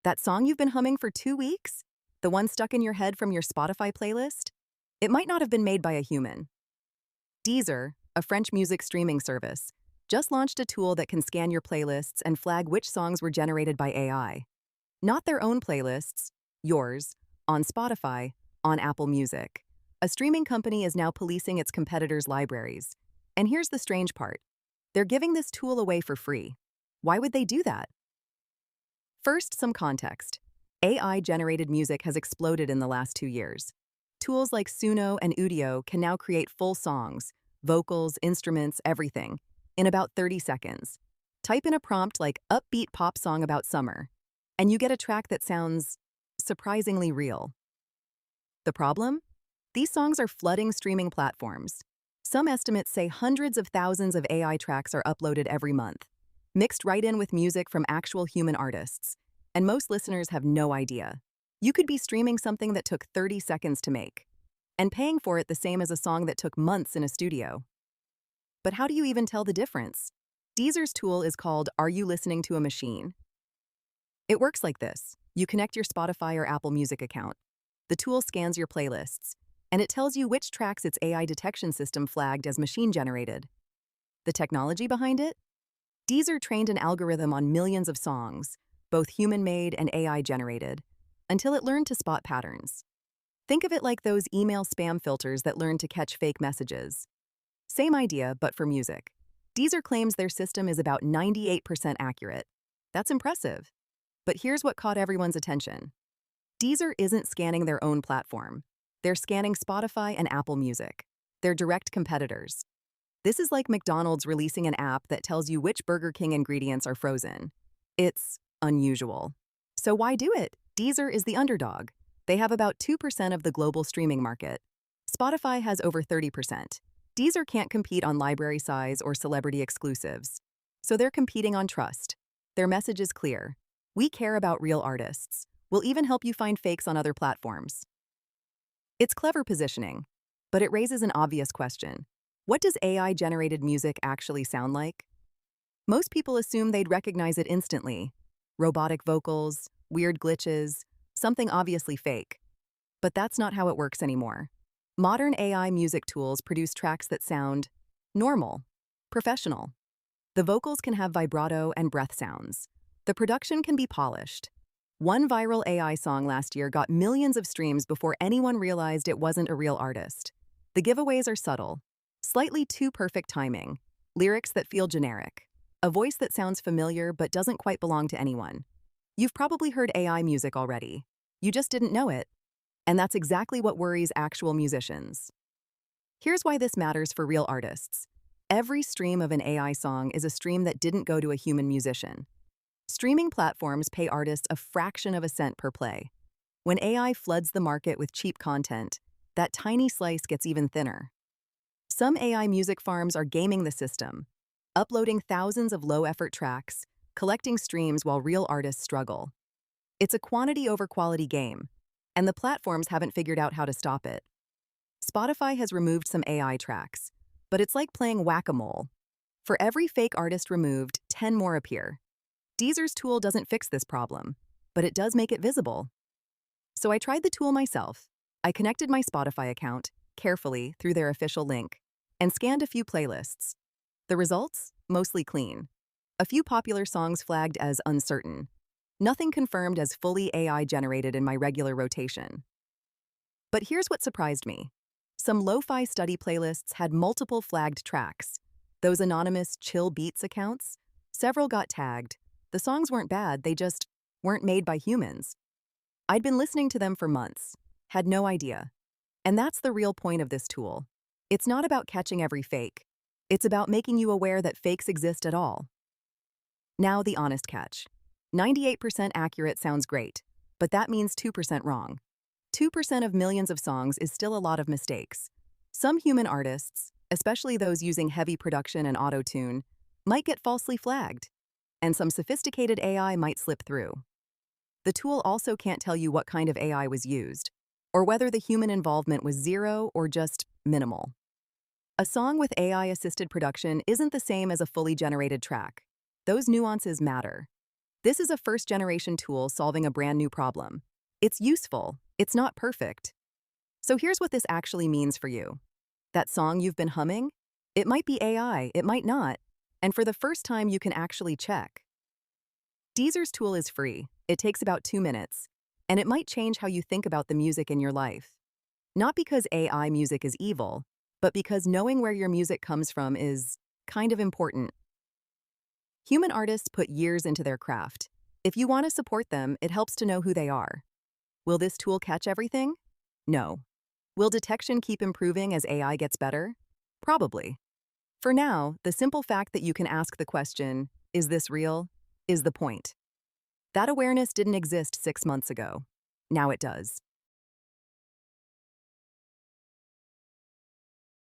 That song you've been humming for 2 weeks? The one stuck in your head from your Spotify playlist? It might not have been made by a human. Deezer, a French music streaming service, just launched a tool that can scan your playlists and flag which songs were generated by AI. Not their own playlists, yours, on Spotify, on Apple Music. A streaming company is now policing its competitors' libraries. And here's the strange part. They're giving this tool away for free. Why would they do that? First, some context. AI-generated music has exploded in the last 2 years. Tools like Suno and Udio can now create full songs, vocals, instruments, everything, in about 30 seconds. Type in a prompt like upbeat pop song about summer, and you get a track that sounds surprisingly real. The problem? These songs are flooding streaming platforms. Some estimates say hundreds of thousands of AI tracks are uploaded every month, mixed right in with music from actual human artists, and most listeners have no idea. You could be streaming something that took 30 seconds to make, and paying for it the same as a song that took months in a studio. But how do you even tell the difference? Deezer's tool is called Are You Listening to a Machine? It works like this. You connect your Spotify or Apple Music account. The tool scans your playlists, and it tells you which tracks its AI detection system flagged as machine-generated. The technology behind it? Deezer trained an algorithm on millions of songs, both human-made and AI-generated, until it learned to spot patterns. Think of it like those email spam filters that learn to catch fake messages. Same idea, but for music. Deezer claims their system is about 98% accurate. That's impressive. But here's what caught everyone's attention. Deezer isn't scanning their own platform. They're scanning Spotify and Apple Music. They're direct competitors. This is like McDonald's releasing an app that tells you which Burger King ingredients are frozen. It's unusual. So why do it? Deezer is the underdog. They have about 2% of the global streaming market. Spotify has over 30%. Deezer can't compete on library size or celebrity exclusives. So they're competing on trust. Their message is clear. We care about real artists. We'll even help you find fakes on other platforms. It's clever positioning, but it raises an obvious question. What does AI-generated music actually sound like? Most people assume they'd recognize it instantly. Robotic vocals, weird glitches, something obviously fake. But that's not how it works anymore. Modern AI music tools produce tracks that sound normal, professional. The vocals can have vibrato and breath sounds. The production can be polished. One viral AI song last year got millions of streams before anyone realized it wasn't a real artist. The giveaways are subtle. Slightly too perfect timing. Lyrics that feel generic. A voice that sounds familiar but doesn't quite belong to anyone. You've probably heard AI music already. You just didn't know it. And that's exactly what worries actual musicians. Here's why this matters for real artists. Every stream of an AI song is a stream that didn't go to a human musician. Streaming platforms pay artists a fraction of a cent per play. When AI floods the market with cheap content, that tiny slice gets even thinner. Some AI music farms are gaming the system, uploading thousands of low-effort tracks, collecting streams while real artists struggle. It's a quantity over quality game, and the platforms haven't figured out how to stop it. Spotify has removed some AI tracks, but it's like playing whack-a-mole. For every fake artist removed, 10 more appear. Deezer's tool doesn't fix this problem, but it does make it visible. So I tried the tool myself. I connected my Spotify account, carefully, through their official link, and scanned a few playlists. The results? Mostly clean. A few popular songs flagged as uncertain. Nothing confirmed as fully AI-generated in my regular rotation. But here's what surprised me. Some lo-fi study playlists had multiple flagged tracks. Those anonymous chill beats accounts? Several got tagged. The songs weren't bad, they just weren't made by humans. I'd been listening to them for months, had no idea. And that's the real point of this tool. It's not about catching every fake. It's about making you aware that fakes exist at all. Now the honest catch. 98% accurate sounds great, but that means 2% wrong. 2% of millions of songs is still a lot of mistakes. Some human artists, especially those using heavy production and auto-tune, might get falsely flagged, and some sophisticated AI might slip through. The tool also can't tell you what kind of AI was used, or whether the human involvement was zero or just minimal. A song with AI-assisted production isn't the same as a fully generated track. Those nuances matter. This is a first-generation tool solving a brand new problem. It's useful, it's not perfect. So here's what this actually means for you. That song you've been humming? It might be AI, it might not. And for the first time, you can actually check. Deezer's tool is free. It takes about 2 minutes. And it might change how you think about the music in your life. Not because AI music is evil, but because knowing where your music comes from is kind of important. Human artists put years into their craft. If you want to support them, it helps to know who they are. Will this tool catch everything? No. Will detection keep improving as AI gets better? Probably. For now, the simple fact that you can ask the question, "Is this real?" is the point. That awareness didn't exist 6 months ago. Now it does.